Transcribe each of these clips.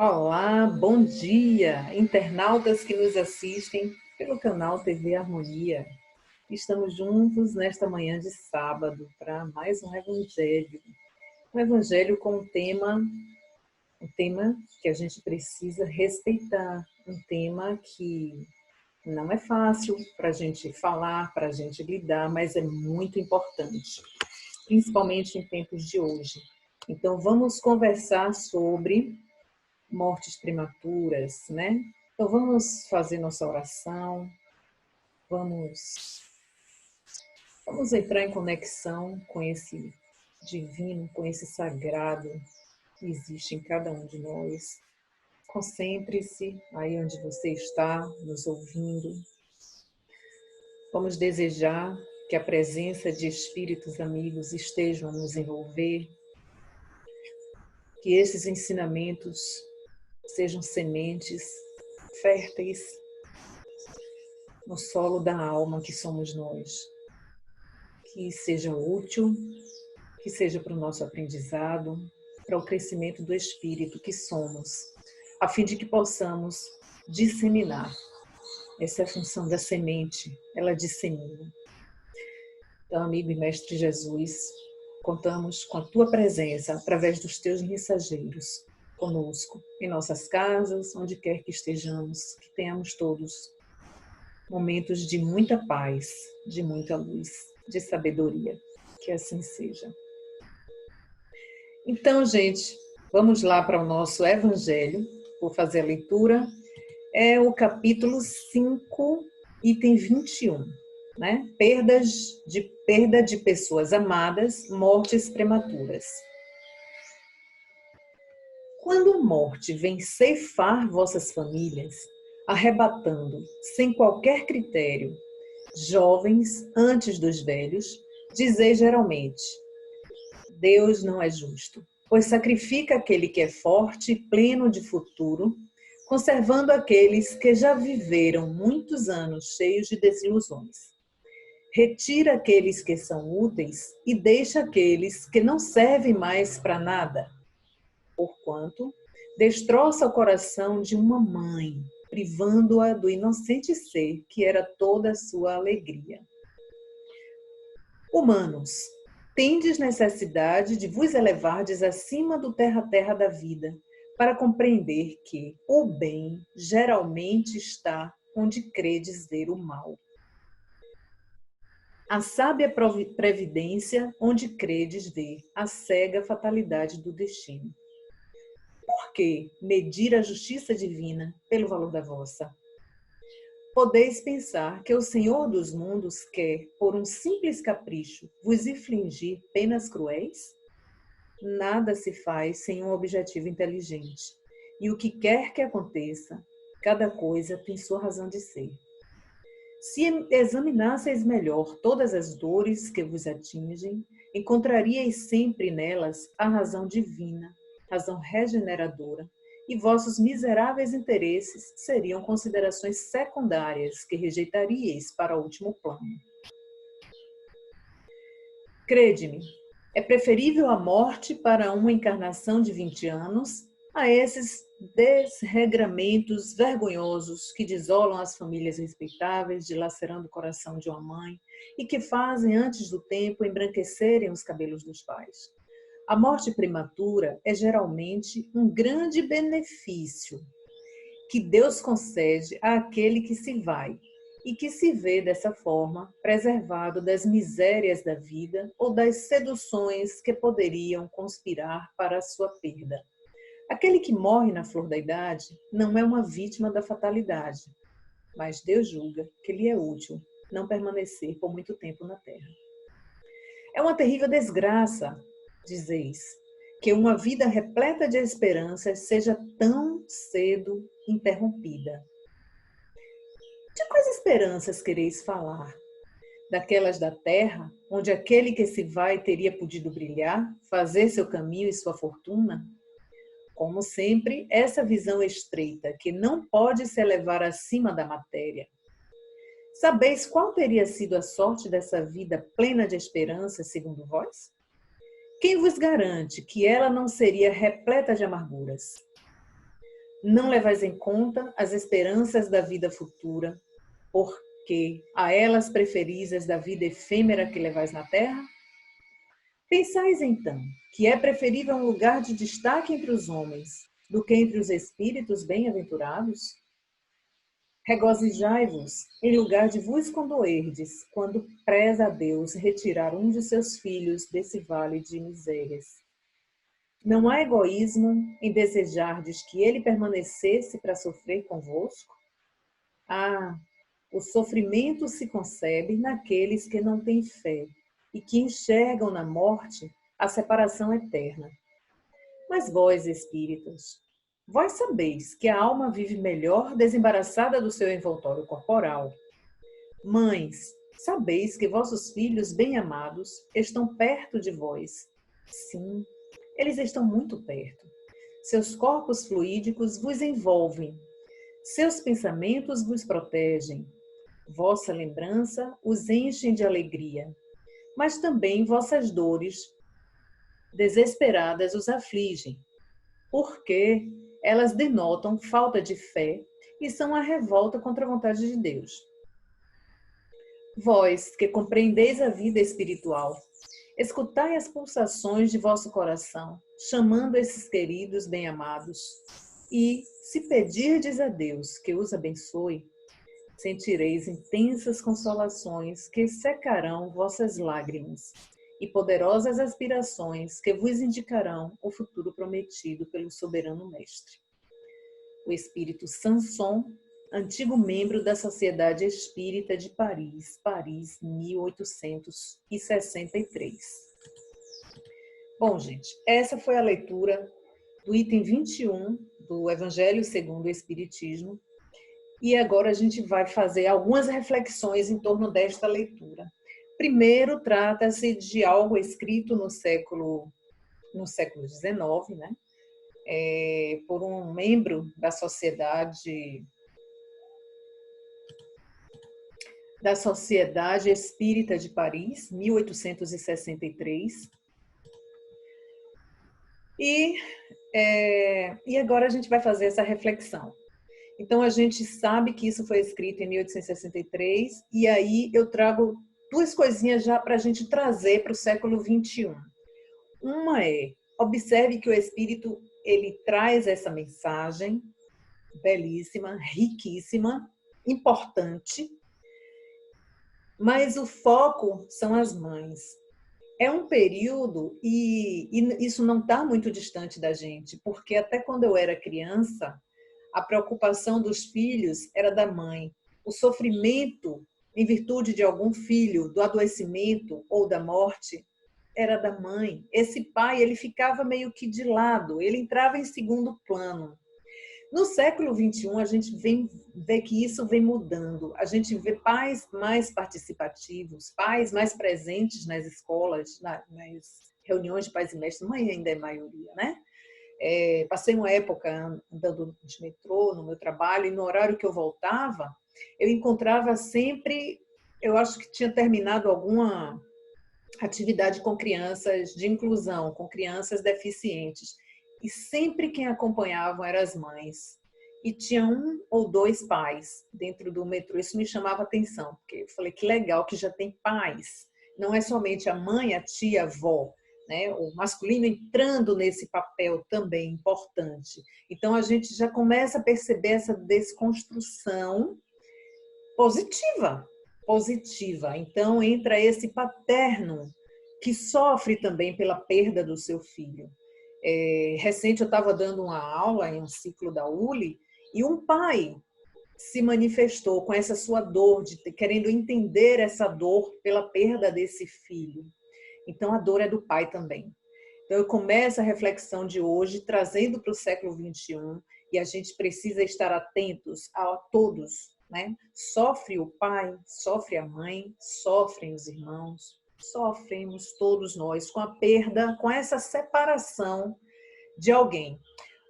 Olá, bom dia, internautas que nos assistem pelo canal TV Harmonia. Estamos juntos nesta manhã de sábado para mais um evangelho. Um evangelho com um tema que a gente precisa respeitar, um tema que não é fácil para a gente falar, para a gente lidar, mas é muito importante, principalmente em tempos de hoje. Então vamos conversar sobre mortes prematuras, né? Então vamos fazer nossa oração, vamos, vamos entrar em conexão com esse divino, com esse sagrado que existe em cada um de nós. Concentre-se aí onde você está, nos ouvindo. Vamos desejar que a presença de espíritos amigos estejam a nos envolver, que esses ensinamentos sejam sementes férteis no solo da alma que somos nós, que seja útil, que seja para o nosso aprendizado, para o crescimento do espírito que somos, a fim de que possamos disseminar. Essa é a função da semente, ela dissemina. Então, amigo e mestre Jesus, contamos com a tua presença através dos teus mensageiros conosco, em nossas casas, onde quer que estejamos, que tenhamos todos momentos de muita paz, de muita luz, de sabedoria. Que assim seja. Então, gente, vamos lá para o nosso evangelho. Vou fazer a leitura. É o capítulo 5, item 21, né? Perda de pessoas amadas, mortes prematuras. Quando a morte vem ceifar vossas famílias, arrebatando, sem qualquer critério, jovens antes dos velhos, dizei geralmente: Deus não é justo, pois sacrifica aquele que é forte e pleno de futuro, conservando aqueles que já viveram muitos anos cheios de desilusões. Retira aqueles que são úteis e deixa aqueles que não servem mais para nada. Porquanto, destroça o coração de uma mãe, privando-a do inocente ser que era toda a sua alegria. Humanos, tendes necessidade de vos elevardes acima do terra-terra da vida, para compreender que o bem geralmente está onde credes ver o mal. A sábia previdência onde credes ver a cega fatalidade do destino. Por que medir a justiça divina pelo valor da vossa? Podeis pensar que o Senhor dos mundos quer, por um simples capricho, vos infligir penas cruéis? Nada se faz sem um objetivo inteligente. E o que quer que aconteça, cada coisa tem sua razão de ser. Se examinasseis melhor todas as dores que vos atingem, encontraríeis sempre nelas a razão divina, razão regeneradora, e vossos miseráveis interesses seriam considerações secundárias que rejeitaríeis para o último plano. Crede-me, é preferível a morte para uma encarnação de 20 anos a esses desregramentos vergonhosos que desolam as famílias respeitáveis, dilacerando o coração de uma mãe e que fazem, antes do tempo, embranquecerem os cabelos dos pais. A morte prematura é geralmente um grande benefício que Deus concede àquele que se vai e que se vê dessa forma preservado das misérias da vida ou das seduções que poderiam conspirar para a sua perda. Aquele que morre na flor da idade não é uma vítima da fatalidade, mas Deus julga que lhe é útil não permanecer por muito tempo na terra. É uma terrível desgraça, dizeis, que uma vida repleta de esperanças seja tão cedo interrompida. De quais esperanças quereis falar? Daquelas da terra, onde aquele que se vai teria podido brilhar, fazer seu caminho e sua fortuna? Como sempre, essa visão estreita, que não pode se elevar acima da matéria. Sabeis qual teria sido a sorte dessa vida plena de esperança, segundo vós? Quem vos garante que ela não seria repleta de amarguras? Não levais em conta as esperanças da vida futura, porque a elas preferis as da vida efêmera que levais na terra? Pensais, então, que é preferível um lugar de destaque entre os homens do que entre os espíritos bem-aventurados? Regozijai-vos em lugar de vos condoerdes, quando preza a Deus retirar um de seus filhos desse vale de misérias. Não há egoísmo em desejardes que ele permanecesse para sofrer convosco? Ah, o sofrimento se concebe naqueles que não têm fé e que enxergam na morte a separação eterna. Mas vós, espíritas, vós sabeis que a alma vive melhor desembaraçada do seu envoltório corporal. Mães, sabeis que vossos filhos bem-amados estão perto de vós. Sim, eles estão muito perto. Seus corpos fluídicos vos envolvem. Seus pensamentos vos protegem. Vossa lembrança os enche de alegria. Mas também vossas dores desesperadas os afligem, porque elas denotam falta de fé e são a revolta contra a vontade de Deus. Vós, que compreendeis a vida espiritual, escutai as pulsações de vosso coração, chamando esses queridos bem-amados, e, se pedirdes a Deus que os abençoe, sentireis intensas consolações que secarão vossas lágrimas e poderosas aspirações que vos indicarão o futuro prometido pelo soberano mestre. O espírito Sanson, antigo membro da Sociedade Espírita de Paris, 1863. Bom, gente, essa foi a leitura do item 21 do Evangelho segundo o Espiritismo. E agora a gente vai fazer algumas reflexões em torno desta leitura. Primeiro, trata-se de algo escrito no século XIX, né? Por um membro da Sociedade Espírita de Paris, 1863. E agora a gente vai fazer essa reflexão. Então, a gente sabe que isso foi escrito em 1863, e aí eu trago duas coisinhas já para a gente trazer para o século XXI. Uma é, observe que o Espírito, ele traz essa mensagem belíssima, riquíssima, importante, mas o foco são as mães. É um período, e isso não está muito distante da gente, porque até quando eu era criança, a preocupação dos filhos era da mãe. O sofrimento, em virtude de algum filho, do adoecimento ou da morte, era da mãe. Esse pai, ele ficava meio que de lado, ele entrava em segundo plano. No século XXI, a gente vê que isso vem mudando. A gente vê pais mais participativos, pais mais presentes nas escolas, nas reuniões de pais e mestres. Mãe ainda é maioria, né? Passei uma época andando de metrô no meu trabalho, e no horário que eu voltava, eu encontrava sempre, eu acho que tinha terminado alguma atividade com crianças de inclusão, com crianças deficientes, e sempre quem acompanhavam eram as mães. E tinha um ou dois pais dentro do metrô. Isso me chamava atenção, porque eu falei que legal que já tem pais. Não é somente a mãe, a tia, a avó, né? O masculino entrando nesse papel também importante. Então, a gente já começa a perceber essa desconstrução positiva. Então, entra esse paterno que sofre também pela perda do seu filho. Recente, eu estava dando uma aula em um ciclo da ULI, e um pai se manifestou com essa sua dor, querendo entender essa dor pela perda desse filho. Então, a dor é do pai também. Então, eu começo a reflexão de hoje, trazendo para o século XXI, e a gente precisa estar atentos a todos, né? Sofre o pai, sofre a mãe, sofrem os irmãos, sofremos todos nós com a perda, com essa separação de alguém.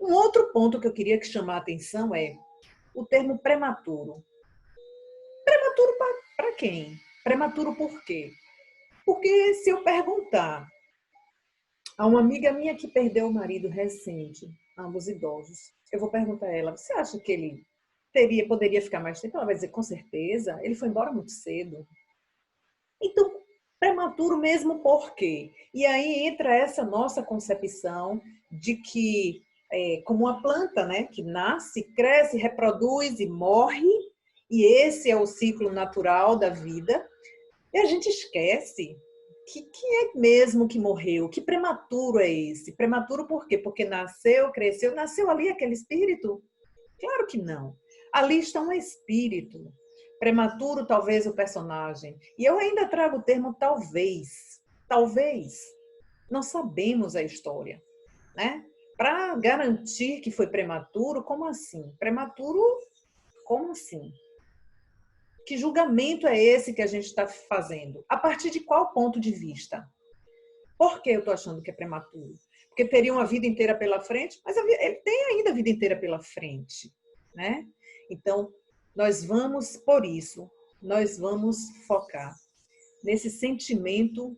Um outro ponto que eu queria chamar a atenção é o termo prematuro. Prematuro para quem? Prematuro por quê? Porque se eu perguntar a uma amiga minha que perdeu o marido recente, ambos idosos. Eu vou perguntar a ela, você acha que ele poderia ficar mais tempo? Ela vai dizer, com certeza, ele foi embora muito cedo. Então, prematuro mesmo por quê? E aí entra essa nossa concepção de que, como uma planta, né, que nasce, cresce, reproduz e morre, e esse é o ciclo natural da vida, e a gente esquece que quem é mesmo que morreu? Que prematuro é esse? Prematuro por quê? Porque nasceu, cresceu, nasceu ali aquele espírito? Claro que não. Ali está um espírito. Prematuro, talvez, o personagem. E eu ainda trago o termo talvez. Talvez. Não sabemos a história, né? Para garantir que foi prematuro, como assim? Prematuro, como assim? Que julgamento é esse que a gente está fazendo? A partir de qual ponto de vista? Por que eu estou achando que é prematuro? Porque teria uma vida inteira pela frente, mas ele tem ainda a vida inteira pela frente, né? Então, por isso, nós vamos focar nesse sentimento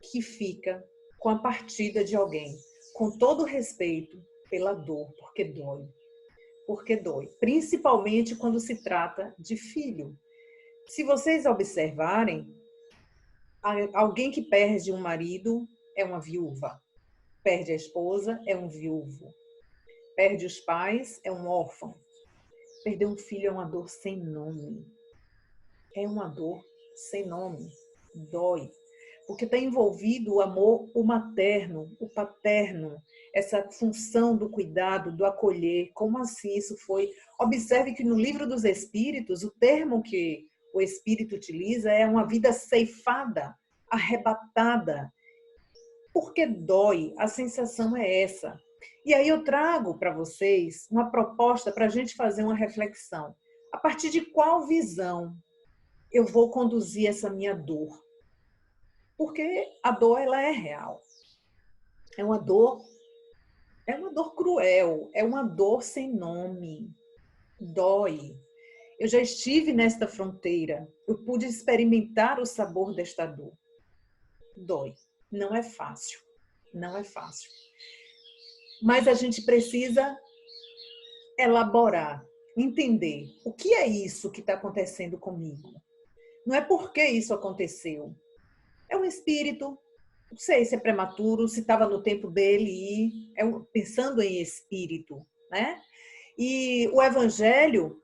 que fica com a partida de alguém, com todo respeito pela dor, porque dói. Porque dói, principalmente quando se trata de filho. Se vocês observarem, alguém que perde um marido é uma viúva, perde a esposa é um viúvo, perde os pais é um órfão. Perder um filho é uma dor sem nome. É uma dor sem nome. Dói. Porque está envolvido o amor, o materno, o paterno, essa função do cuidado, do acolher. Como assim isso foi? Observe que no Livro dos Espíritos, o termo que o Espírito utiliza é uma vida ceifada, arrebatada. Porque dói, a sensação é essa. E aí eu trago para vocês uma proposta para a gente fazer uma reflexão. A partir de qual visão eu vou conduzir essa minha dor? Porque a dor, ela é real. É uma dor, é uma dor cruel, é uma dor sem nome. Dói. Eu já estive nesta fronteira, eu pude experimentar o sabor desta dor. Dói. Não é fácil. Não é fácil. Mas a gente precisa elaborar, entender o que é isso que está acontecendo comigo. Não é porque isso aconteceu. É um espírito, não sei se é prematuro, se estava no tempo dele e pensando em espírito, né? E o evangelho,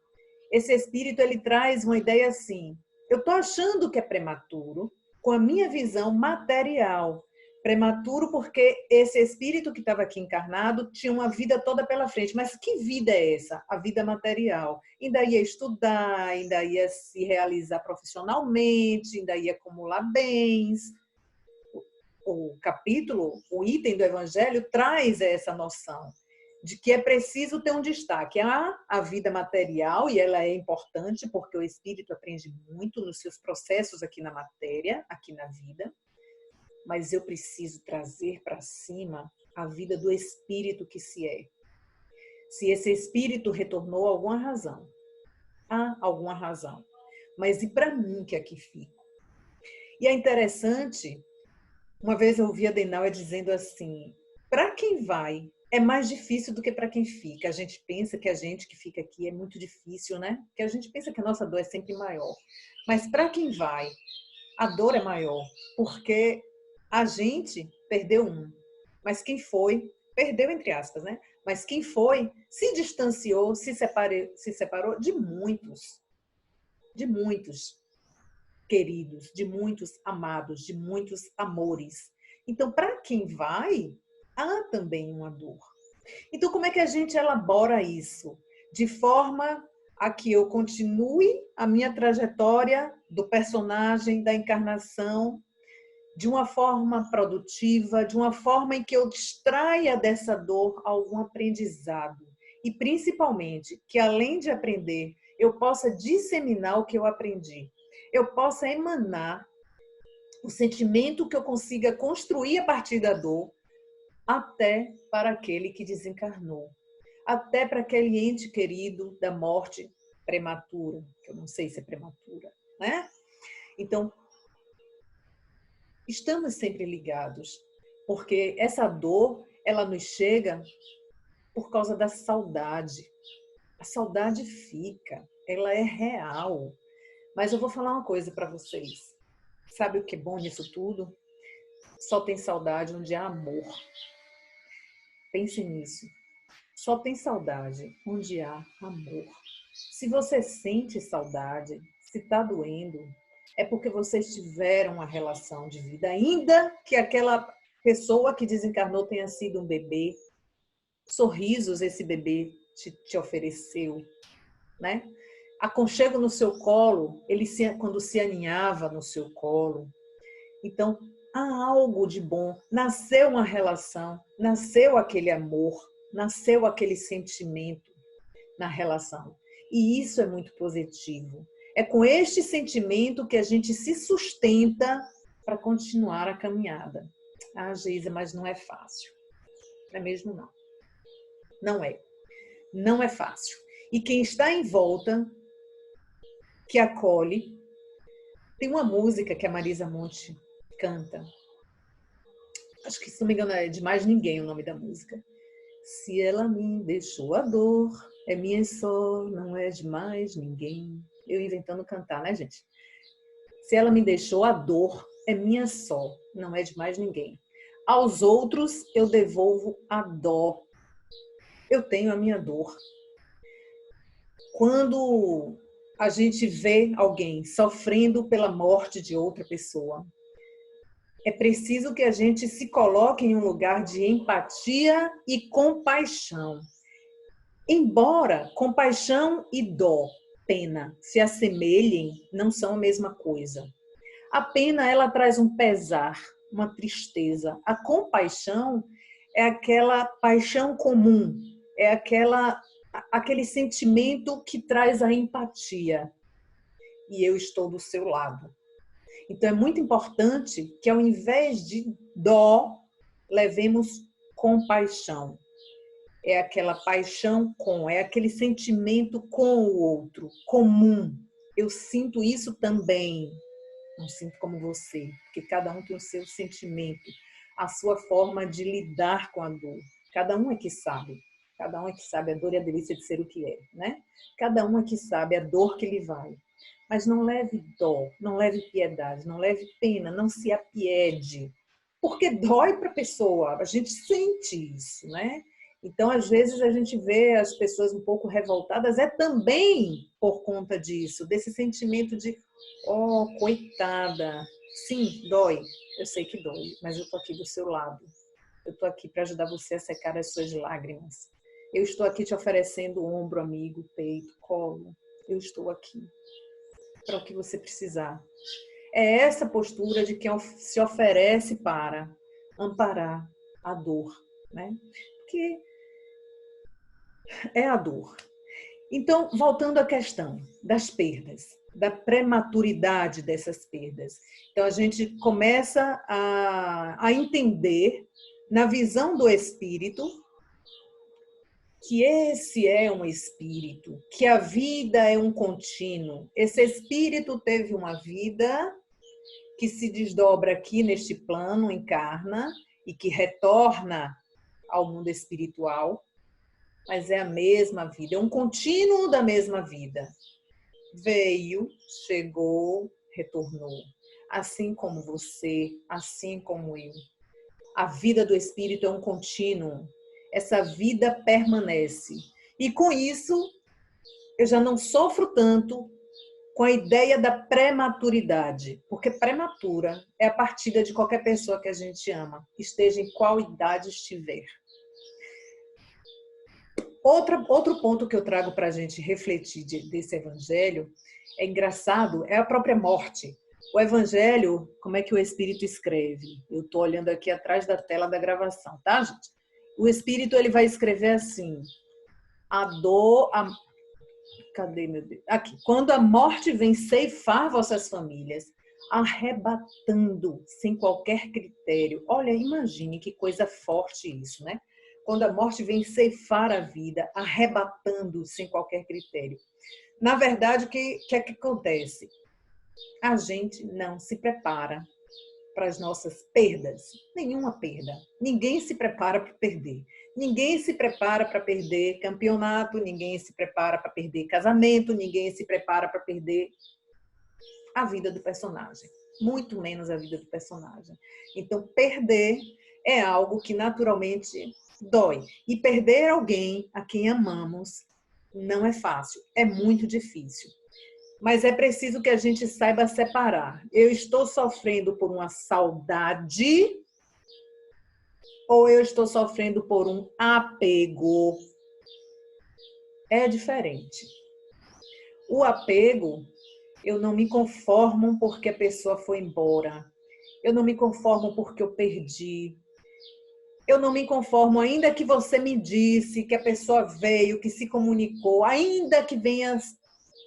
esse espírito, ele traz uma ideia assim, eu estou achando que é prematuro com a minha visão material. Prematuro porque esse espírito que estava aqui encarnado tinha uma vida toda pela frente. Mas que vida é essa? A vida material. Ainda ia estudar, ainda ia se realizar profissionalmente, ainda ia acumular bens. O capítulo, o item do Evangelho traz essa noção de que é preciso ter um destaque. Há a vida material, e ela é importante porque o espírito aprende muito nos seus processos aqui na matéria, aqui na vida, mas eu preciso trazer para cima a vida do espírito que se é. Se esse espírito retornou, alguma razão. Há alguma razão. Mas e para mim que aqui fico? E é interessante, uma vez eu ouvi a Denauer dizendo assim, para quem vai é mais difícil do que para quem fica. A gente pensa que a gente que fica aqui é muito difícil, né? Que a gente pensa que a nossa dor é sempre maior. Mas para quem vai, a dor é maior, porque a gente perdeu um, mas quem foi, perdeu entre aspas, né? Mas quem foi, se distanciou, se separou de muitos queridos, de muitos amados, de muitos amores. Então, para quem vai, há também uma dor. Então, como é que a gente elabora isso? De forma a que eu continue a minha trajetória do personagem, da encarnação, de uma forma produtiva, de uma forma em que eu extraia dessa dor algum aprendizado. E, principalmente, que além de aprender, eu possa disseminar o que eu aprendi. Eu possa emanar o sentimento que eu consiga construir a partir da dor até para aquele que desencarnou. Até para aquele ente querido da morte prematura, que eu não sei se é prematura, né? Então, estamos sempre ligados, porque essa dor, ela nos chega por causa da saudade. A saudade fica, ela é real. Mas eu vou falar uma coisa para vocês. Sabe o que é bom nisso tudo? Só tem saudade onde há amor. Pense nisso. Só tem saudade onde há amor. Se você sente saudade, se está doendo, é porque vocês tiveram uma relação de vida, ainda que aquela pessoa que desencarnou tenha sido um bebê, sorrisos esse bebê te ofereceu, né? Aconchego no seu colo, quando se aninhava no seu colo. Então, há algo de bom. Nasceu uma relação, nasceu aquele amor, nasceu aquele sentimento na relação. E isso é muito positivo. É com este sentimento que a gente se sustenta para continuar a caminhada. Ah, Geisa, mas não é fácil. Não é mesmo, não. Não é. Não é fácil. E quem está em volta, que acolhe, tem uma música que a Marisa Monte canta. Acho que, se não me engano, é de Mais Ninguém o nome da música. Se ela me deixou a dor, é minha só, não é de mais ninguém. Eu inventando cantar, né, gente? Se ela me deixou a dor, é minha só, não é de mais ninguém. Aos outros eu devolvo a dó. Eu tenho a minha dor. Quando a gente vê alguém sofrendo pela morte de outra pessoa, é preciso que a gente se coloque em um lugar de empatia e compaixão. Embora compaixão e dó, pena, se assemelhem, não são a mesma coisa. A pena, ela traz um pesar, uma tristeza. A compaixão é aquela paixão comum, é aquele sentimento que traz a empatia. E eu estou do seu lado. Então, é muito importante que, ao invés de dó, levemos compaixão. É aquela paixão é aquele sentimento com o outro, comum. Eu sinto isso também. Não sinto como você, porque cada um tem o seu sentimento, a sua forma de lidar com a dor. Cada um é que sabe. Cada um é que sabe a dor e a delícia de ser o que é, né? Cada um é que sabe a dor que lhe vai. Mas não leve dó, não leve piedade, não leve pena, não se apiede. Porque dói para a pessoa, a gente sente isso, né? Então, às vezes, a gente vê as pessoas um pouco revoltadas, é também por conta disso, desse sentimento de, oh, coitada. Sim, dói, eu sei que dói, mas eu estou aqui do seu lado. Eu estou aqui para ajudar você a secar as suas lágrimas. Eu estou aqui te oferecendo ombro, amigo, peito, colo. Eu estou aqui para o que você precisar. É essa postura de quem se oferece para amparar a dor, né? Porque é a dor. Então, voltando à questão das perdas, da prematuridade dessas perdas. Então, a gente começa a entender, na visão do espírito, que esse é um espírito, que a vida é um contínuo. Esse espírito teve uma vida que se desdobra aqui neste plano, encarna, e que retorna ao mundo espiritual, mas é a mesma vida, é um contínuo da mesma vida. Veio, chegou, retornou. Assim como você, assim como eu. A vida do espírito é um contínuo. Essa vida permanece. E com isso, eu já não sofro tanto com a ideia da prematuridade, porque prematura é a partida de qualquer pessoa que a gente ama, esteja em qual idade estiver. Outro ponto que eu trago para a gente refletir desse evangelho, é engraçado, é a própria morte. O evangelho, como é que o Espírito escreve? Eu estou olhando aqui atrás da tela da gravação, tá, gente? O Espírito, ele vai escrever assim, a dor... Cadê, meu Deus? Aqui. Quando a morte vem ceifar vossas famílias, arrebatando sem qualquer critério. Olha, imagine que coisa forte isso, né? Quando a morte vem ceifar a vida, arrebatando sem qualquer critério. Na verdade, o que é que acontece? A gente não se prepara. para as nossas perdas? Nenhuma perda. Ninguém se prepara para perder. Ninguém se prepara para perder campeonato, ninguém se prepara para perder casamento, ninguém se prepara para perder a vida do personagem. Muito menos a vida do personagem. Então, perder é algo que naturalmente dói. E perder alguém a quem amamos não é fácil, é muito difícil. Mas é preciso que a gente saiba separar. Eu estou sofrendo por uma saudade ou eu estou sofrendo por um apego? É diferente. O apego, eu não me conformo porque a pessoa foi embora. Eu não me conformo porque eu perdi. Eu não me conformo, ainda que você me disse que a pessoa veio, que se comunicou, ainda que venha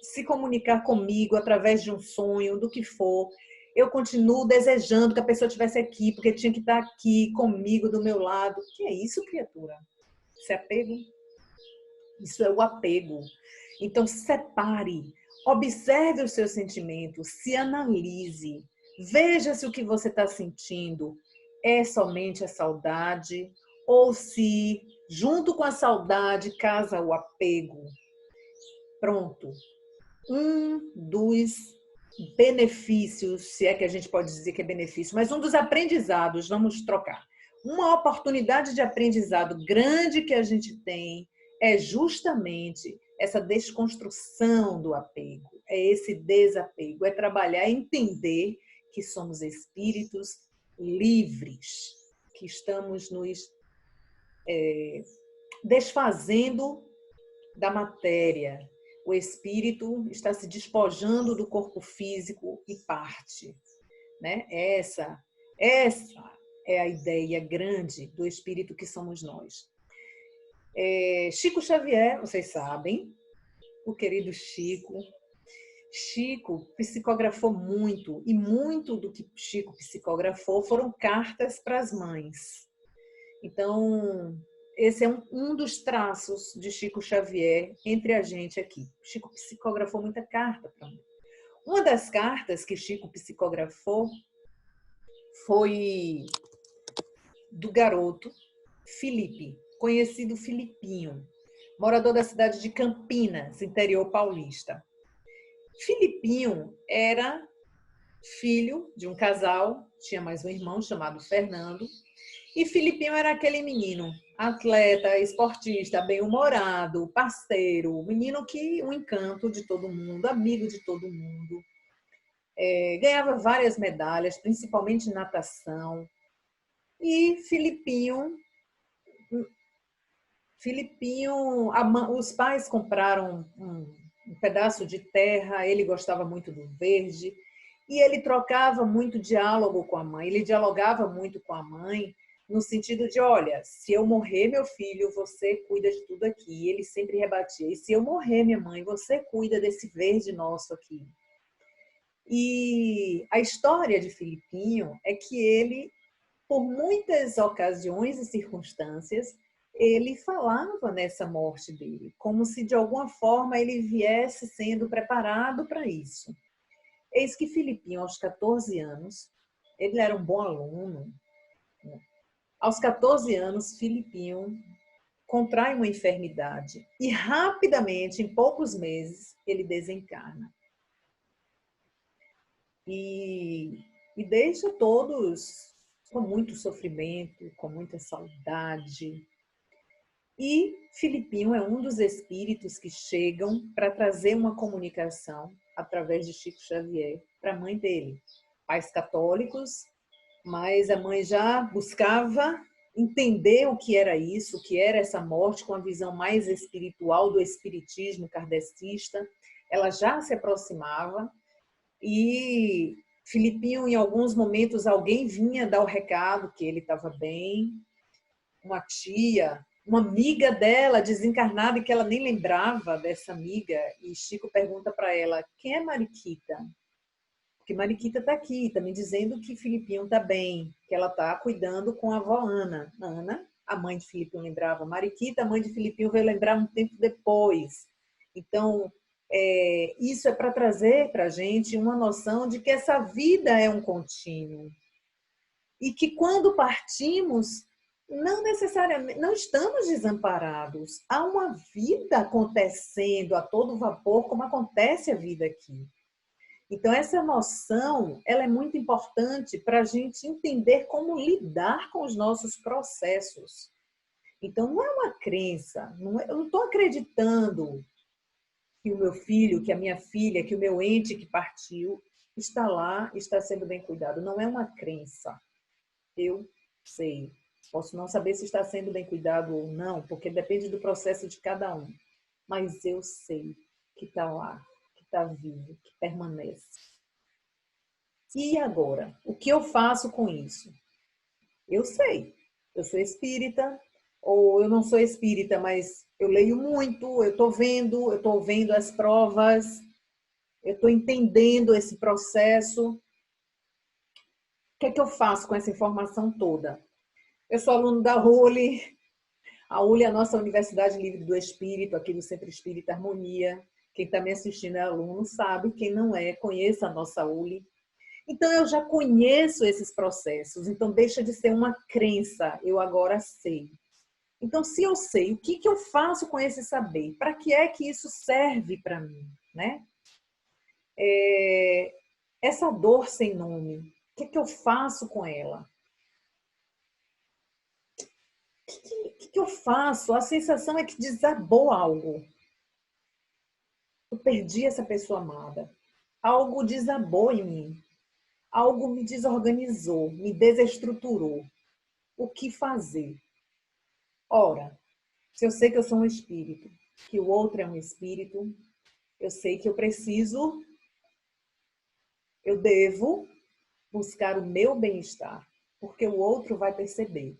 se comunicar comigo através de um sonho, do que for, eu continuo desejando que a pessoa estivesse aqui, porque tinha que estar aqui comigo, do meu lado. Que é isso, criatura? Isso é apego? Isso é o apego. Então, separe, observe os seus sentimentos, se analise, veja se o que você está sentindo é somente a saudade ou se, junto com a saudade, casa o apego. Pronto. Um dos benefícios, se é que a gente pode dizer que é benefício, mas um dos aprendizados, vamos trocar. Uma oportunidade de aprendizado grande que a gente tem é justamente essa desconstrução do apego, é esse desapego, é trabalhar, entender que somos espíritos livres, que estamos nos desfazendo da matéria. O espírito está se despojando do corpo físico e parte, né? Essa é a ideia grande do espírito que somos nós. Chico Xavier, vocês sabem, o querido Chico. Chico psicografou muito, e muito do que Chico psicografou foram cartas para as mães. Então, esse é um dos traços de Chico Xavier entre a gente aqui. Chico psicografou muita carta para mim. Uma das cartas que Chico psicografou foi do garoto Felipe, conhecido Filipinho, morador da cidade de Campinas, interior paulista. Filipinho era filho de um casal, tinha mais um irmão chamado Fernando, e Filipinho era aquele menino, atleta, esportista, bem-humorado, parceiro, menino que um encanto de todo mundo, amigo de todo mundo. Ganhava várias medalhas, principalmente em natação. E os pais compraram um pedaço de terra, ele gostava muito do verde, e ele trocava muito diálogo com a mãe, ele dialogava muito com a mãe, no sentido de, olha, se eu morrer, meu filho, você cuida de tudo aqui. E ele sempre rebatia, e se eu morrer, minha mãe, você cuida desse verde nosso aqui. E a história de Filipinho é que ele, por muitas ocasiões e circunstâncias, ele falava nessa morte dele, como se de alguma forma ele viesse sendo preparado para isso. Eis que Filipinho, aos 14 anos, ele era um bom aluno. Aos 14 anos, Filipinho contrai uma enfermidade e rapidamente, em poucos meses, ele desencarna. E deixa todos com muito sofrimento, com muita saudade. E Filipinho é um dos espíritos que chegam para trazer uma comunicação através de Chico Xavier para a mãe dele. Pais católicos, mas a mãe já buscava entender o que era isso, o que era essa morte, com a visão mais espiritual do espiritismo kardecista. Ela já se aproximava e Filipinho, em alguns momentos, alguém vinha dar o recado que ele estava bem, uma tia, uma amiga dela desencarnada, e que ela nem lembrava dessa amiga, e Chico pergunta para ela, quem é Mariquita? Porque Mariquita está aqui, está me dizendo que Filipinho está bem, que ela está cuidando com a avó Ana. Ana, a mãe de Filipinho, lembrava. Mariquita, a mãe de Filipinho, veio lembrar um tempo depois. Então, isso é para trazer para a gente uma noção de que essa vida é um contínuo. E que quando partimos, não necessariamente, não estamos desamparados. Há uma vida acontecendo a todo vapor, como acontece a vida aqui. Então, essa noção, ela é muito importante para a gente entender como lidar com os nossos processos. Então, não é uma crença, eu não estou acreditando que o meu filho, que a minha filha, que o meu ente que partiu está lá, está sendo bem cuidado. Não é uma crença. Eu sei. Posso não saber se está sendo bem cuidado ou não, porque depende do processo de cada um. Mas eu sei que está lá, que está vivo, que permanece. E agora? O que eu faço com isso? Eu sei. Eu sou espírita, ou eu não sou espírita, mas eu leio muito, eu estou vendo as provas, eu estou entendendo esse processo. O que é que eu faço com essa informação toda? Eu sou aluno da ULI. A ULI é a nossa Universidade Livre do Espírito, aqui do Centro Espírita Harmonia. Quem está me assistindo é aluno, sabe. Quem não é, conheça a nossa ULI. Então, eu já conheço esses processos. Então, deixa de ser uma crença. Eu agora sei. Então, se eu sei, o que eu faço com esse saber? Para que é que isso serve para mim? Né? Essa dor sem nome, o que eu faço com ela? O que eu faço? A sensação é que desabou algo. Eu perdi essa pessoa amada. Algo desabou em mim. Algo me desorganizou, me desestruturou. O que fazer? Ora, se eu sei que eu sou um espírito, que o outro é um espírito, eu sei que eu devo buscar o meu bem-estar, porque o outro vai perceber,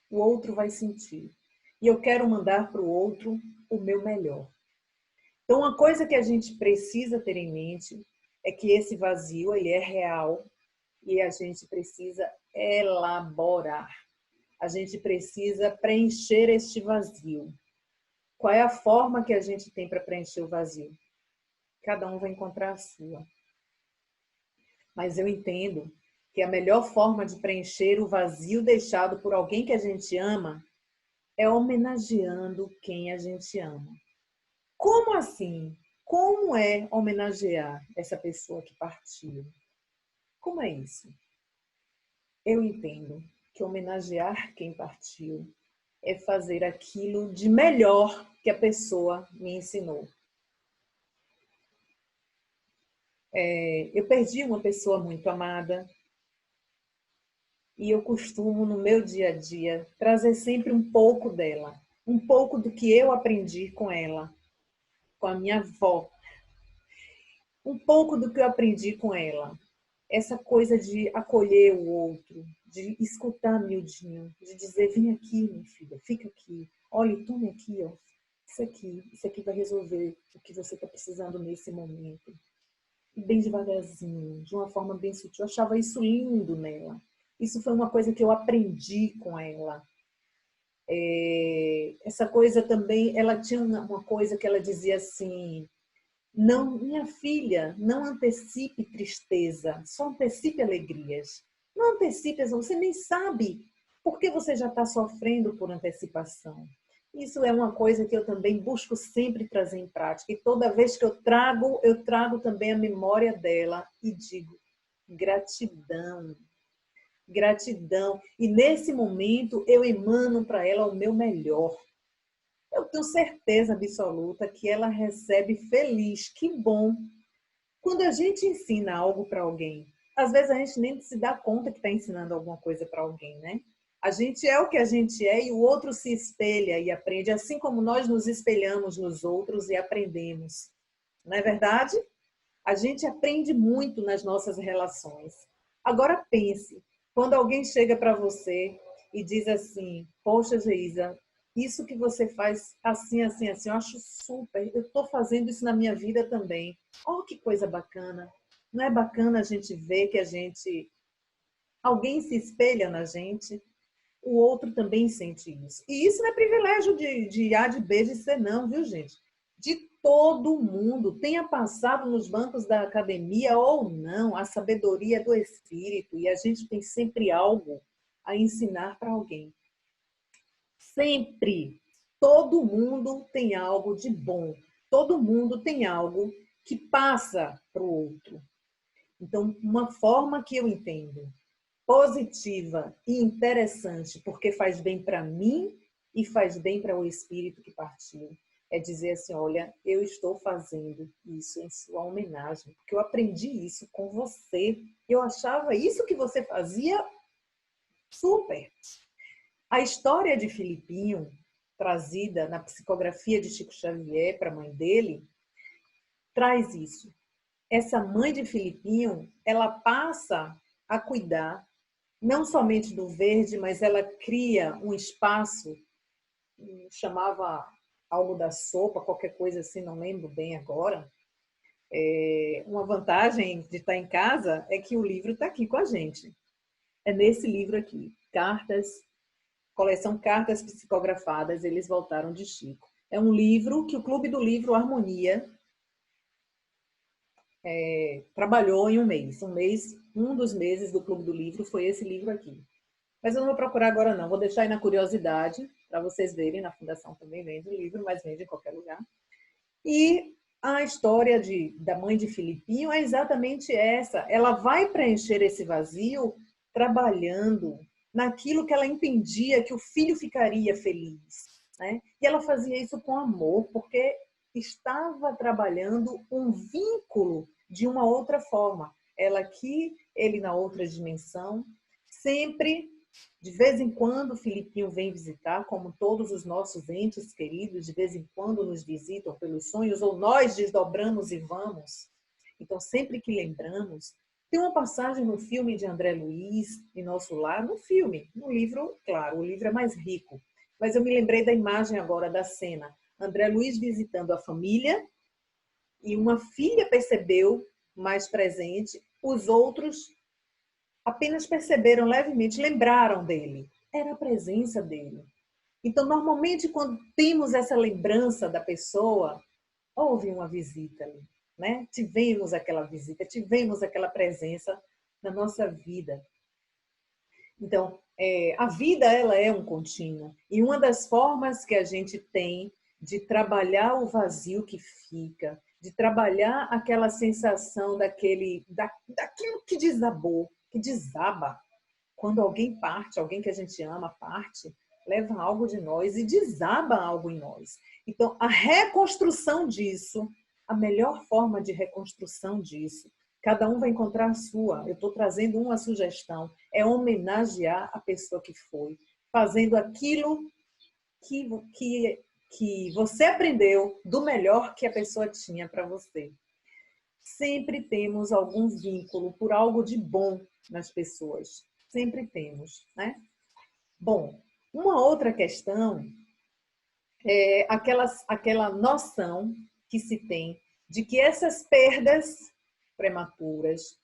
o outro vai sentir. E eu quero mandar para o outro o meu melhor. Então, uma coisa que a gente precisa ter em mente é que esse vazio, ele é real e a gente precisa elaborar. A gente precisa preencher este vazio. Qual é a forma que a gente tem para preencher o vazio? Cada um vai encontrar a sua. Mas eu entendo que a melhor forma de preencher o vazio deixado por alguém que a gente ama é homenageando quem a gente ama. Como assim? Como é homenagear essa pessoa que partiu? Como é isso? Eu entendo que homenagear quem partiu é fazer aquilo de melhor que a pessoa me ensinou. Eu perdi uma pessoa muito amada e eu costumo, no meu dia a dia, trazer sempre um pouco dela, um pouco do que eu aprendi com ela, com a minha avó, um pouco do que eu aprendi com ela. Essa coisa de acolher o outro, de escutar miudinho, de dizer, vem aqui, minha filha, fica aqui, olha, tome aqui, ó, isso aqui vai resolver o que você está precisando nesse momento. E bem devagarzinho, de uma forma bem sutil. Eu achava isso lindo nela. Isso foi uma coisa que eu aprendi com ela. Essa coisa também, ela tinha uma coisa que ela dizia assim, não, minha filha, não antecipe tristeza, só antecipe alegrias. Não antecipe, você nem sabe por que você já está sofrendo por antecipação. Isso é uma coisa que eu também busco sempre trazer em prática. E toda vez que eu trago também a memória dela e digo, gratidão, gratidão. E nesse momento eu emano para ela o meu melhor. Eu tenho certeza absoluta que ela recebe feliz. Que bom! Quando a gente ensina algo para alguém, às vezes a gente nem se dá conta que está ensinando alguma coisa para alguém, né? A gente é o que a gente é e o outro se espelha e aprende, assim como nós nos espelhamos nos outros e aprendemos. Não é verdade? A gente aprende muito nas nossas relações. Agora pense, quando alguém chega para você e diz assim, poxa, Geisa, isso que você faz assim, assim, assim, eu acho super, eu estou fazendo isso na minha vida também. Oh, que coisa bacana. Não é bacana a gente ver que alguém se espelha na gente, o outro também sente isso. E isso não é privilégio de A, de B, de C, não, viu, gente? De todo mundo, tenha passado nos bancos da academia ou não, a sabedoria do espírito, e a gente tem sempre algo a ensinar para alguém. Sempre. Todo mundo tem algo de bom. Todo mundo tem algo que passa para o outro. Então, uma forma que eu entendo positiva e interessante, porque faz bem para mim e faz bem para o espírito que partiu, é dizer assim, olha, eu estou fazendo isso em sua homenagem, porque eu aprendi isso com você. Eu achava isso que você fazia super. A história de Filipinho, trazida na psicografia de Chico Xavier para a mãe dele, traz isso. Essa mãe de Filipinho, ela passa a cuidar não somente do verde, mas ela cria um espaço, chamava algo da sopa, qualquer coisa assim, não lembro bem agora. Uma vantagem de estar em casa é que o livro está aqui com a gente. É nesse livro aqui, Cartas, coleção Cartas Psicografadas, eles voltaram de Chico. É um livro que o Clube do Livro Harmonia trabalhou em um mês. Um dos meses do Clube do Livro foi esse livro aqui. Mas eu não vou procurar agora não, vou deixar aí na curiosidade, para vocês verem, na Fundação também vende o livro, mas vende em qualquer lugar. E a história da mãe de Filipinho é exatamente essa. Ela vai preencher esse vazio trabalhando naquilo que ela entendia que o filho ficaria feliz, né? E ela fazia isso com amor, porque estava trabalhando um vínculo de uma outra forma. Ela aqui, ele na outra dimensão, sempre. De vez em quando o Filipinho vem visitar, como todos os nossos entes queridos, de vez em quando nos visitam pelos sonhos, ou nós desdobramos e vamos. Então, sempre que lembramos, tem uma passagem no filme de André Luiz, em Nosso Lar, no filme, no livro, claro, o livro é mais rico, mas eu me lembrei da imagem agora, da cena. André Luiz visitando a família, e uma filha percebeu mais presente, os outros apenas perceberam levemente, lembraram dele. Era a presença dele. Então, normalmente, quando temos essa lembrança da pessoa, houve uma visita ali, né? Tivemos aquela visita, tivemos aquela presença na nossa vida. Então, a vida, ela é um contínuo. E uma das formas que a gente tem de trabalhar o vazio que fica, de trabalhar aquela sensação daquilo que desabou, que desaba. Quando alguém parte, alguém que a gente ama parte, leva algo de nós e desaba algo em nós. Então, a reconstrução disso, a melhor forma de reconstrução disso, cada um vai encontrar a sua. Eu estou trazendo uma sugestão, é homenagear a pessoa que foi, fazendo aquilo que você aprendeu do melhor que a pessoa tinha para você. Sempre temos algum vínculo por algo de bom nas pessoas. Sempre temos, né? Bom, uma outra questão é aquela noção que se tem de que essas perdas prematuras,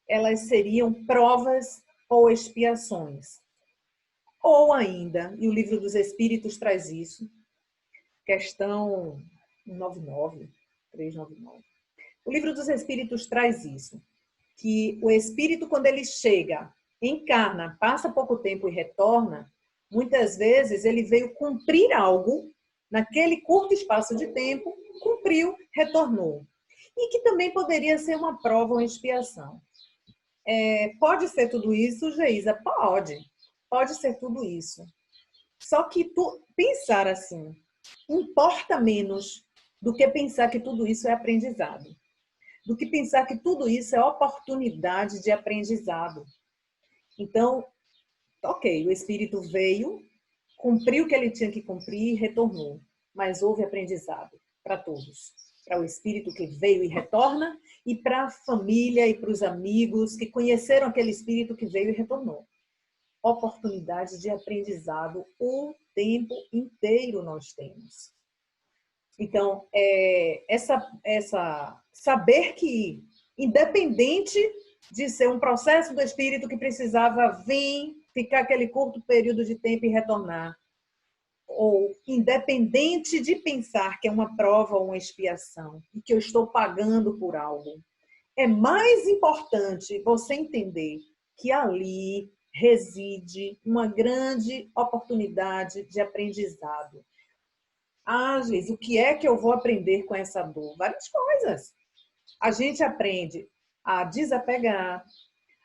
elas seriam provas ou expiações. Ou ainda, e o Livro dos Espíritos traz isso, questão 99, 399. O Livro dos Espíritos traz isso, que o espírito, quando ele chega, encarna, passa pouco tempo e retorna, muitas vezes ele veio cumprir algo, naquele curto espaço de tempo, cumpriu, retornou. E que também poderia ser uma prova ou expiação. Pode ser tudo isso, Geisa? Pode ser tudo isso. Só que pensar assim, importa menos do que pensar que tudo isso é aprendizado. Do que pensar que tudo isso é oportunidade de aprendizado. Então, ok, o espírito veio, cumpriu o que ele tinha que cumprir e retornou. Mas houve aprendizado para todos. Para o espírito que veio e retorna e para a família e para os amigos que conheceram aquele espírito que veio e retornou. Oportunidade de aprendizado o tempo inteiro nós temos. Então, saber que, independente de ser um processo do espírito que precisava vir, ficar aquele curto período de tempo e retornar, ou independente de pensar que é uma prova ou uma expiação e que eu estou pagando por algo, é mais importante você entender que ali reside uma grande oportunidade de aprendizado. Às vezes, o que é que eu vou aprender com essa dor? Várias coisas. A gente aprende a desapegar,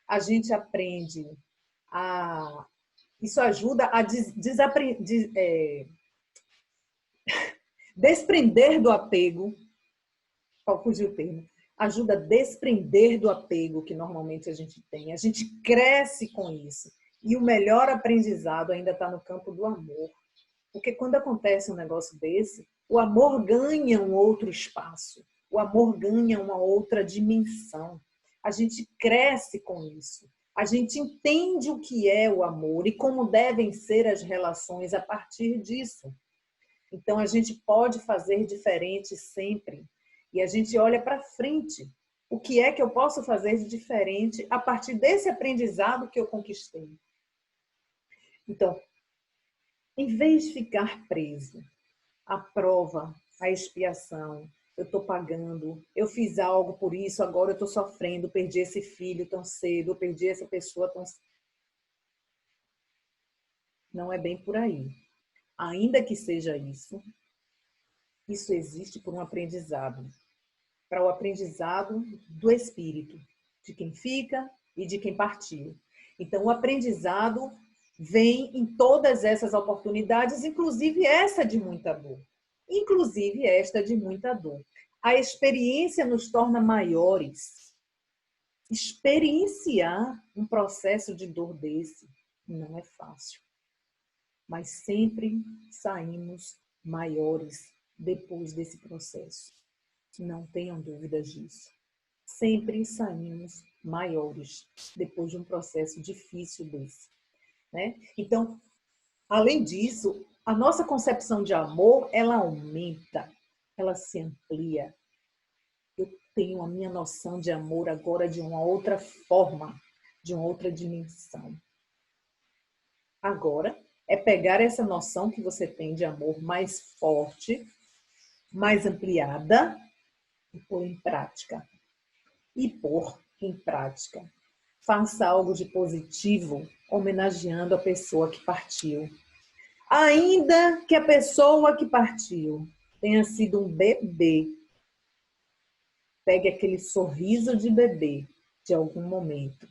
a gente aprende a... Isso ajuda a desprender do apego. Qual fugiu o termo? Ajuda a desprender do apego que normalmente a gente tem. A gente cresce com isso. E o melhor aprendizado ainda está no campo do amor. Porque quando acontece um negócio desse, o amor ganha um outro espaço. O amor ganha uma outra dimensão. A gente cresce com isso. A gente entende o que é o amor e como devem ser as relações a partir disso. Então, a gente pode fazer diferente sempre. E a gente olha para frente. O que é que eu posso fazer de diferente a partir desse aprendizado que eu conquistei? Então, em vez de ficar preso à prova, à expiação, eu estou pagando, eu fiz algo por isso, agora eu estou sofrendo, perdi esse filho tão cedo, eu perdi essa pessoa tão cedo. Não é bem por aí. Ainda que seja isso, isso existe por um aprendizado. Para o aprendizado do espírito, de quem fica e de quem partiu. Então, o aprendizado vem em todas essas oportunidades, inclusive essa de muita dor. Inclusive esta de muita dor. A experiência nos torna maiores. Experienciar um processo de dor desse não é fácil. Mas sempre saímos maiores depois desse processo. Não tenham dúvidas disso. Sempre saímos maiores depois de um processo difícil desse, né? Então, além disso, a nossa concepção de amor, ela aumenta, ela se amplia. Eu tenho a minha noção de amor agora de uma outra forma, de uma outra dimensão. Agora, é pegar essa noção que você tem de amor mais forte, mais ampliada, e pôr em prática. E pôr em prática. Faça algo de positivo, homenageando a pessoa que partiu. Ainda que a pessoa que partiu tenha sido um bebê, pegue aquele sorriso de bebê de algum momento,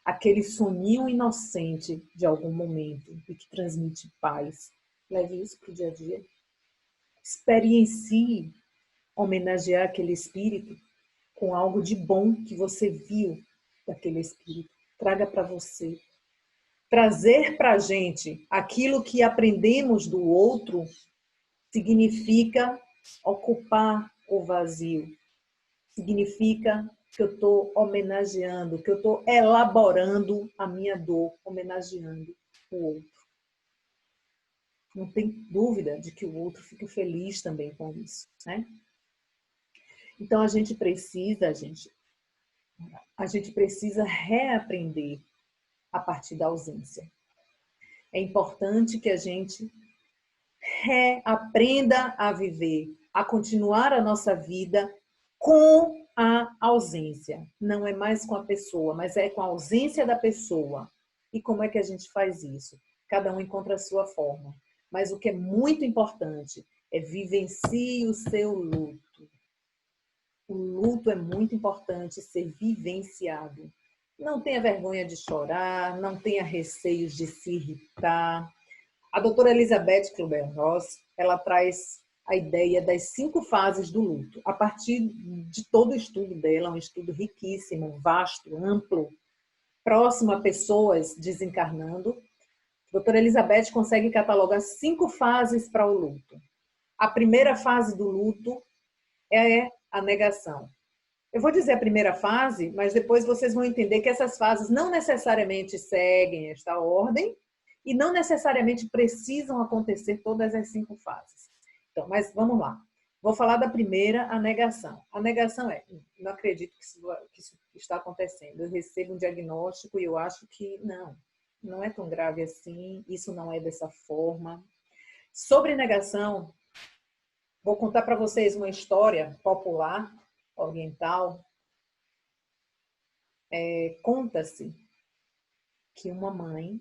aquele soninho inocente de algum momento e que transmite paz. Leve isso para o dia a dia. Experiencie homenagear aquele espírito com algo de bom que você viu daquele espírito. Traga para você. Trazer para a gente aquilo que aprendemos do outro significa ocupar o vazio. Significa que eu estou homenageando, que eu estou elaborando a minha dor, homenageando o outro. Não tem dúvida de que o outro fica feliz também com isso, né? Então, a gente precisa reaprender a partir da ausência. É importante que a gente reaprenda a viver, a continuar a nossa vida com a ausência. Não é mais com a pessoa, mas é com a ausência da pessoa. E como é que a gente faz isso? Cada um encontra a sua forma. Mas o que é muito importante é vivencie o seu luto. O luto é muito importante ser vivenciado. Não tenha vergonha de chorar, não tenha receios de se irritar. A doutora Elizabeth Kübler-Ross, ela traz a ideia das 5 fases do luto. A partir de todo o estudo dela, um estudo riquíssimo, vasto, amplo, próximo a pessoas desencarnando, a doutora Elizabeth consegue catalogar 5 fases para o luto. A primeira fase do luto é a negação. Eu vou dizer a primeira fase, mas depois vocês vão entender que essas fases não necessariamente seguem esta ordem e não necessariamente precisam acontecer todas as 5 fases. Então, mas vamos lá. Vou falar da primeira, a negação. A negação é, não acredito que isso está acontecendo. Eu recebo um diagnóstico e eu acho que não é tão grave assim, isso não é dessa forma. Sobre negação, vou contar para vocês uma história popular, oriental. Conta-se que uma mãe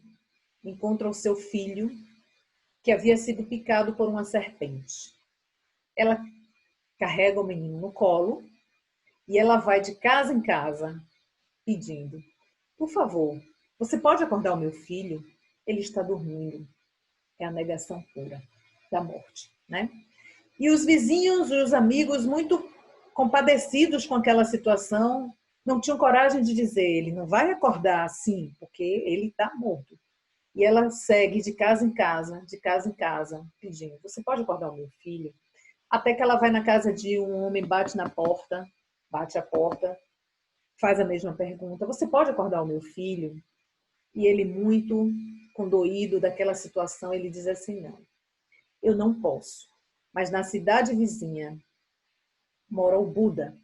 encontrou seu filho que havia sido picado por uma serpente. Ela carrega o menino no colo e ela vai de casa em casa pedindo: por favor, você pode acordar o meu filho? Ele está dormindo. É a negação pura da morte, né? E os vizinhos e os amigos, muito compadecidos com aquela situação, não tinham coragem de dizer: ele não vai acordar assim, porque ele está morto. E ela segue de casa em casa, pedindo: você pode acordar o meu filho? Até que ela vai na casa de um homem, bate a porta, faz a mesma pergunta: você pode acordar o meu filho? E ele, muito condoído daquela situação, ele diz assim: não, eu não posso. Mas na cidade vizinha mora o Buda.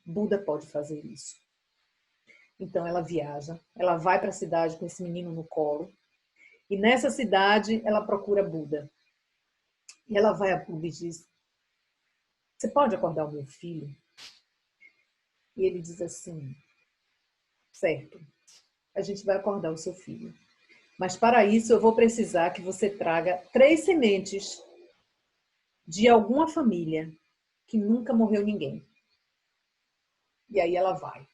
Buda pode fazer isso. Então ela viaja, ela vai para a cidade com esse menino no colo. E nessa cidade ela procura Buda. E ela vai a Buda e diz: você pode acordar o meu filho? E ele diz assim: certo, a gente vai acordar o seu filho. Mas para isso eu vou precisar que você traga 3 sementes de alguma família que nunca morreu ninguém. E aí ela vai.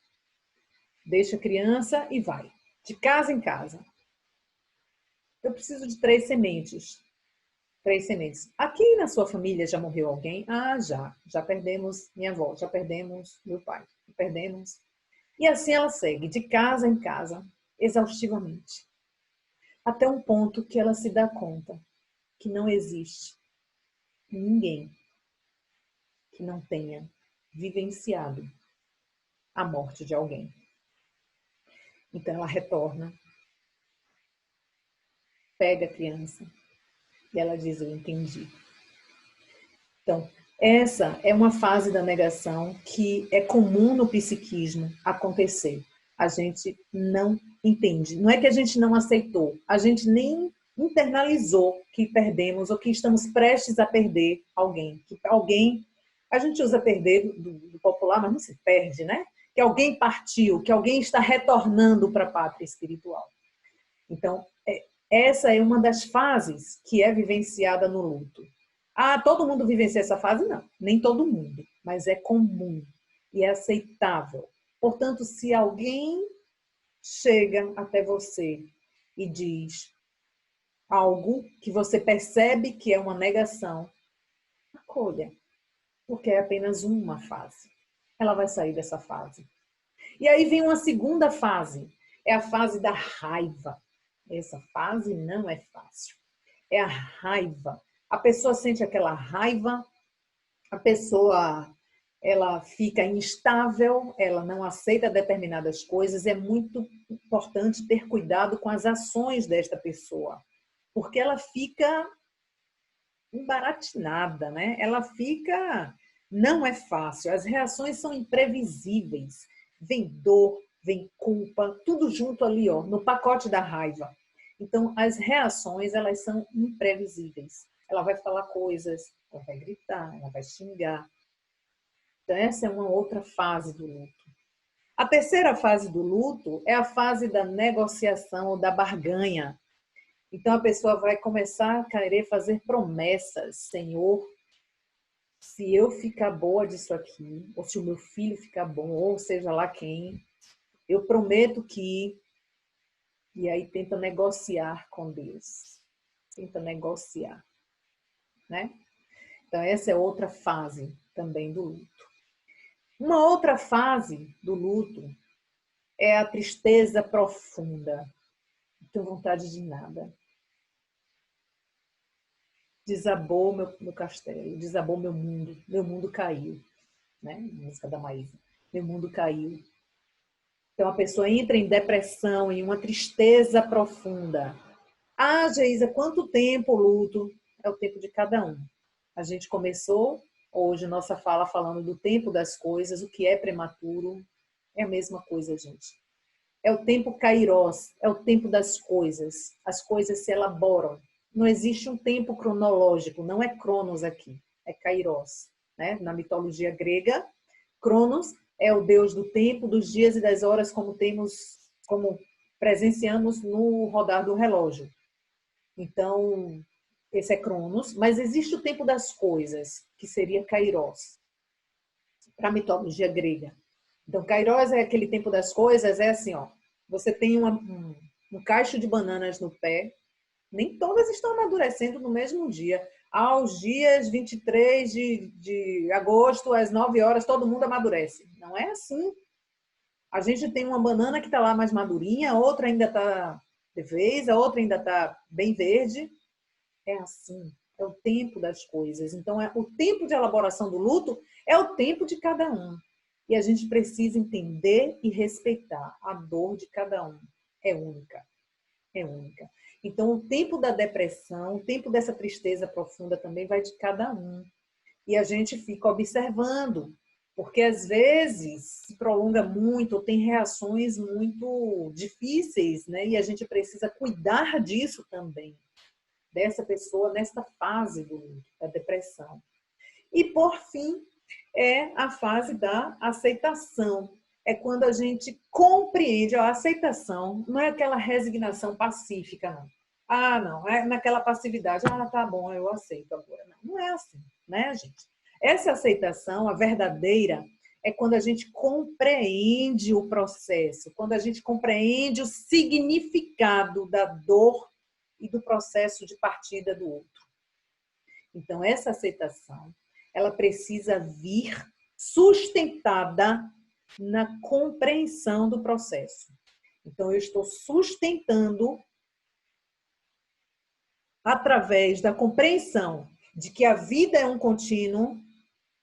Deixa a criança e vai. De casa em casa. Eu preciso de 3 sementes. 3 sementes. Aqui na sua família já morreu alguém? Ah, já. Já perdemos minha avó, já perdemos meu pai, já perdemos. E assim ela segue, de casa em casa, exaustivamente. Até um ponto que ela se dá conta que não existe ninguém que não tenha vivenciado a morte de alguém. Então ela retorna, pega a criança e ela diz: eu entendi. Então, essa é uma fase da negação que é comum no psiquismo acontecer. A gente não entende. Não é que a gente não aceitou, a gente nem internalizou que perdemos ou que estamos prestes a perder alguém. Que alguém, a gente usa perder do popular, mas não se perde, né? Que alguém partiu, que alguém está retornando para a pátria espiritual. Então, essa é uma das fases que é vivenciada no luto. Ah, todo mundo vivencia essa fase? Não, nem todo mundo, mas é comum e é aceitável. Portanto, se alguém chega até você e diz algo que você percebe que é uma negação, acolha, porque é apenas uma fase. Ela vai sair dessa fase. E aí vem uma segunda fase, é a fase da raiva. Essa fase não é fácil. É a raiva. A pessoa sente aquela raiva, a pessoa ela fica instável, ela não aceita determinadas coisas. É muito importante ter cuidado com as ações desta pessoa, porque ela fica embaratinada, né? Ela fica... Não é fácil, as reações são imprevisíveis. Vem dor, vem culpa, tudo junto ali, ó, no pacote da raiva. Então, as reações, elas são imprevisíveis. Ela vai falar coisas, ela vai gritar, ela vai xingar. Então, essa é uma outra fase do luto. A terceira fase do luto é a fase da negociação ou da barganha. Então, a pessoa vai começar a querer fazer promessas. Senhor, se eu ficar boa disso aqui, ou se o meu filho ficar bom, ou seja lá quem, eu prometo que... E aí tenta negociar com Deus. Tenta negociar, né? Então, essa é outra fase também do luto. Uma outra fase do luto é a tristeza profunda. Não tenho vontade de nada. Desabou meu castelo, desabou meu mundo caiu. Né? Música da Maísa. Meu mundo caiu. Então, a pessoa entra em depressão, em uma tristeza profunda. Ah, Geisa, quanto tempo o luto? É o tempo de cada um. A gente começou hoje nossa fala falando do tempo das coisas, o que é prematuro. É a mesma coisa, gente. É o tempo Kairos, é o tempo das coisas. As coisas se elaboram Não existe um tempo cronológico, não é Cronos aqui, é Kairos, né? Na mitologia grega, Cronos é o deus do tempo, dos dias e das horas, como presenciamos no rodar do relógio. Então, esse é Cronos, mas existe o tempo das coisas, que seria Kairos, para a mitologia grega. Então, Kairos é aquele tempo das coisas, é assim, ó, você tem um cacho de bananas no pé, nem todas estão amadurecendo no mesmo dia. Aos dias 23 de agosto, às 9 horas, todo mundo amadurece. Não é assim. A gente tem uma banana que está lá mais madurinha, a outra ainda está de vez, a outra ainda está bem verde. É assim, é o tempo das coisas. Então, o tempo de elaboração do luto é o tempo de cada um. E a gente precisa entender e respeitar a dor de cada um. É única. É única. Então, o tempo da depressão, o tempo dessa tristeza profunda também vai de cada um. E a gente fica observando, porque às vezes se prolonga muito, tem reações muito difíceis, né? E a gente precisa cuidar disso também, dessa pessoa nesta fase da depressão. E, por fim, é a fase da aceitação. É quando a gente compreende. A aceitação não é aquela resignação pacífica, não. Ah, não, é naquela passividade. Ah, tá bom, eu aceito agora. Não, não é assim, né, gente? Essa aceitação, a verdadeira, é quando a gente compreende o processo, quando a gente compreende o significado da dor e do processo de partida do outro. Então, essa aceitação, ela precisa vir sustentada na compreensão do processo. Então, eu estou sustentando através da compreensão de que a vida é um contínuo,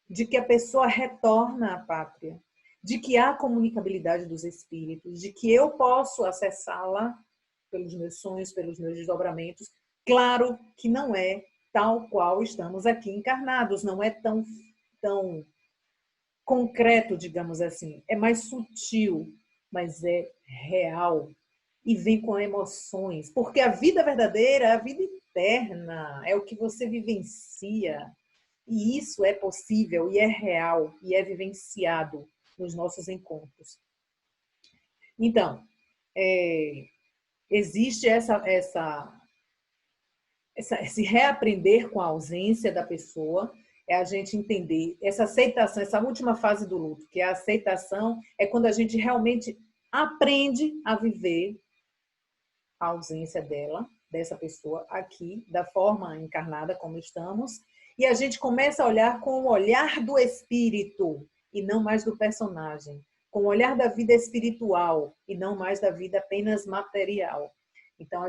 de que a pessoa retorna à pátria, de que há comunicabilidade dos espíritos, de que eu posso acessá-la pelos meus sonhos, pelos meus desdobramentos. Claro que não é tal qual estamos aqui encarnados, não é tão concreto, digamos assim. É mais sutil, mas é real e vem com emoções. Porque a vida verdadeira é a vida eterna, é o que você vivencia. E isso é possível e é real e é vivenciado nos nossos encontros. Então, existe esse reaprender com a ausência da pessoa, é a gente entender essa aceitação, essa última fase do luto, que é a aceitação, é quando a gente realmente aprende a viver a ausência dessa pessoa aqui, da forma encarnada como estamos, e a gente começa a olhar com o olhar do espírito e não mais do personagem, com o olhar da vida espiritual e não mais da vida apenas material. Então,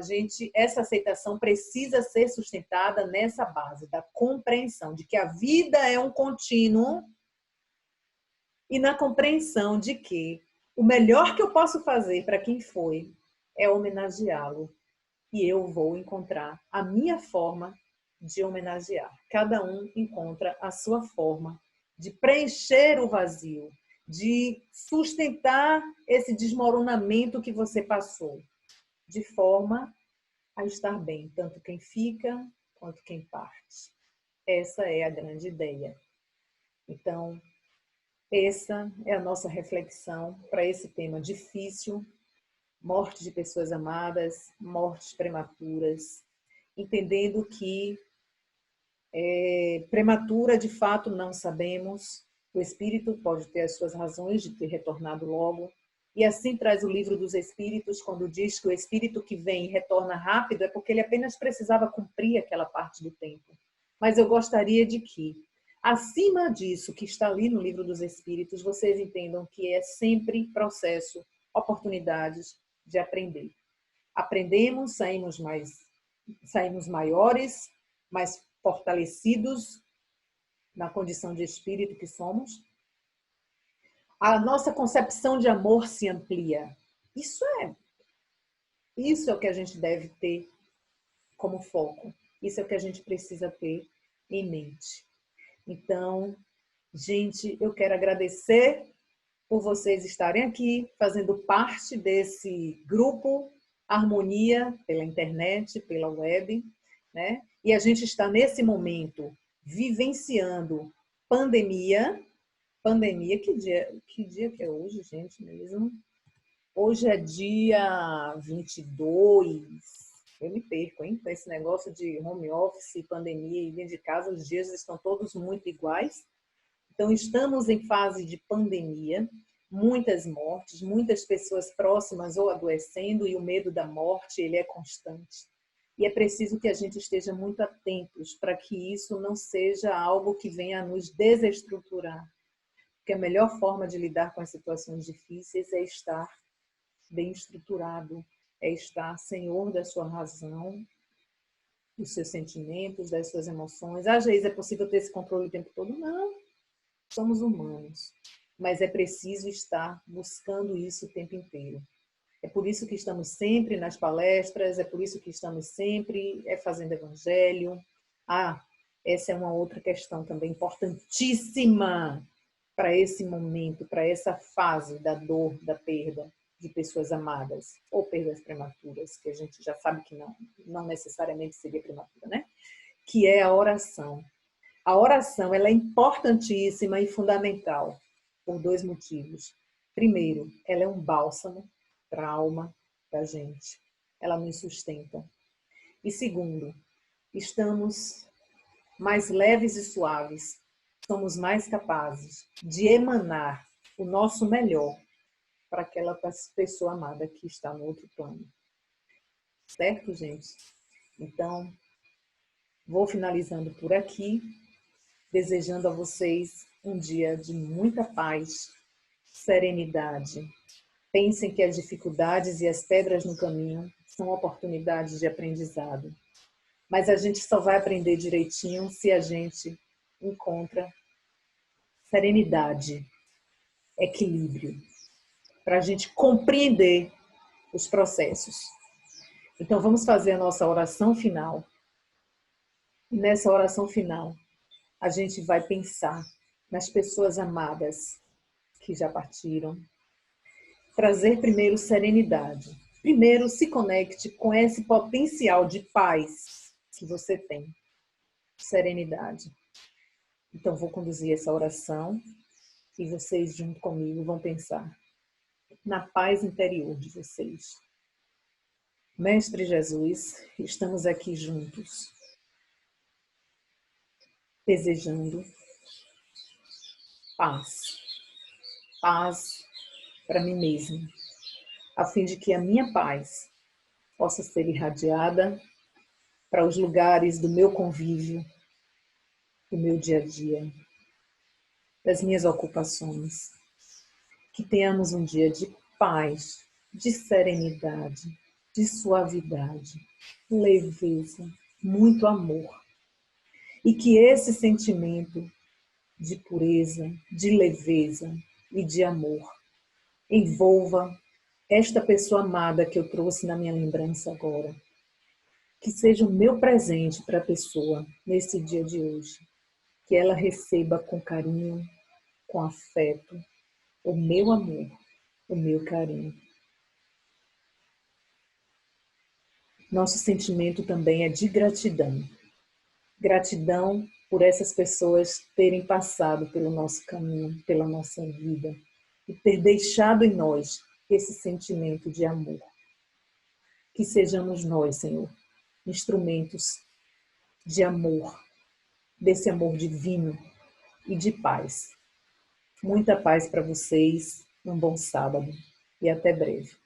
essa aceitação precisa ser sustentada nessa base da compreensão de que a vida é um contínuo e na compreensão de que o melhor que eu posso fazer para quem foi é homenageá-lo. E eu vou encontrar a minha forma de homenagear. Cada um encontra a sua forma de preencher o vazio, de sustentar esse desmoronamento que você passou, de forma a estar bem, tanto quem fica quanto quem parte. Essa é a grande ideia. Então, essa é a nossa reflexão para esse tema difícil, morte de pessoas amadas, mortes prematuras, entendendo que prematura, de fato, não sabemos, o espírito pode ter as suas razões de ter retornado logo, e assim traz o livro dos espíritos, quando diz que o espírito que vem e retorna rápido é porque ele apenas precisava cumprir aquela parte do tempo. Mas eu gostaria de que, acima disso que está ali no livro dos espíritos, vocês entendam que é sempre processo, oportunidades de aprender. Aprendemos, saímos maiores, mais fortalecidos na condição de espírito que somos. A nossa concepção de amor se amplia. Isso é o que a gente deve ter como foco. Isso é o que a gente precisa ter em mente. Então, gente, eu quero agradecer por vocês estarem aqui, fazendo parte desse grupo Harmonia, pela internet, pela web. né? E a gente está nesse momento vivenciando pandemia. Pandemia, que dia que é hoje, gente, mesmo? Hoje é dia 22. Eu me perco, hein? Com esse negócio de home office, pandemia e dentro de casa, os dias estão todos muito iguais. Então, estamos em fase de pandemia, muitas mortes, muitas pessoas próximas ou adoecendo, e o medo da morte, ele é constante. E é preciso que a gente esteja muito atentos para que isso não seja algo que venha a nos desestruturar. Porque a melhor forma de lidar com as situações difíceis é estar bem estruturado, é estar senhor da sua razão, dos seus sentimentos, das suas emoções. Ah, Geis, é possível ter esse controle o tempo todo? Não, somos humanos. Mas é preciso estar buscando isso o tempo inteiro. É por isso que estamos sempre nas palestras, é por isso que estamos sempre fazendo evangelho. Ah, essa é uma outra questão também importantíssima para esse momento, para essa fase da dor, da perda de pessoas amadas, ou perdas prematuras, que a gente já sabe que não necessariamente seria prematura, né? Que é a oração. A oração, ela é importantíssima e fundamental por dois motivos. Primeiro, ela é um bálsamo para a alma da gente. Ela nos sustenta. E segundo, estamos mais leves e suaves. Somos mais capazes de emanar o nosso melhor para aquela pessoa amada que está no outro plano. Certo, gente? Então, vou finalizando por aqui, desejando a vocês um dia de muita paz, serenidade. Pensem que as dificuldades e as pedras no caminho são oportunidades de aprendizado. Mas a gente só vai aprender direitinho se a gente encontra serenidade, equilíbrio, para a gente compreender os processos. Então, vamos fazer a nossa oração final. Nessa oração final, a gente vai pensar nas pessoas amadas que já partiram. Trazer primeiro serenidade. Primeiro, se conecte com esse potencial de paz que você tem. Serenidade. Então, vou conduzir essa oração e vocês, junto comigo, vão pensar na paz interior de vocês. Mestre Jesus, estamos aqui juntos, desejando paz. Paz para mim mesmo, a fim de que a minha paz possa ser irradiada para os lugares do meu convívio, do meu dia a dia, das minhas ocupações. Que tenhamos um dia de paz, de serenidade, de suavidade, leveza, muito amor. E que esse sentimento de pureza, de leveza e de amor envolva esta pessoa amada que eu trouxe na minha lembrança agora. Que seja o meu presente para a pessoa nesse dia de hoje. Que ela receba com carinho, com afeto, o meu amor, o meu carinho. Nosso sentimento também é de gratidão. Gratidão por essas pessoas terem passado pelo nosso caminho, pela nossa vida, e ter deixado em nós esse sentimento de amor. Que sejamos nós, Senhor, instrumentos de amor, desse amor divino e de paz. Muita paz para vocês, um bom sábado e até breve.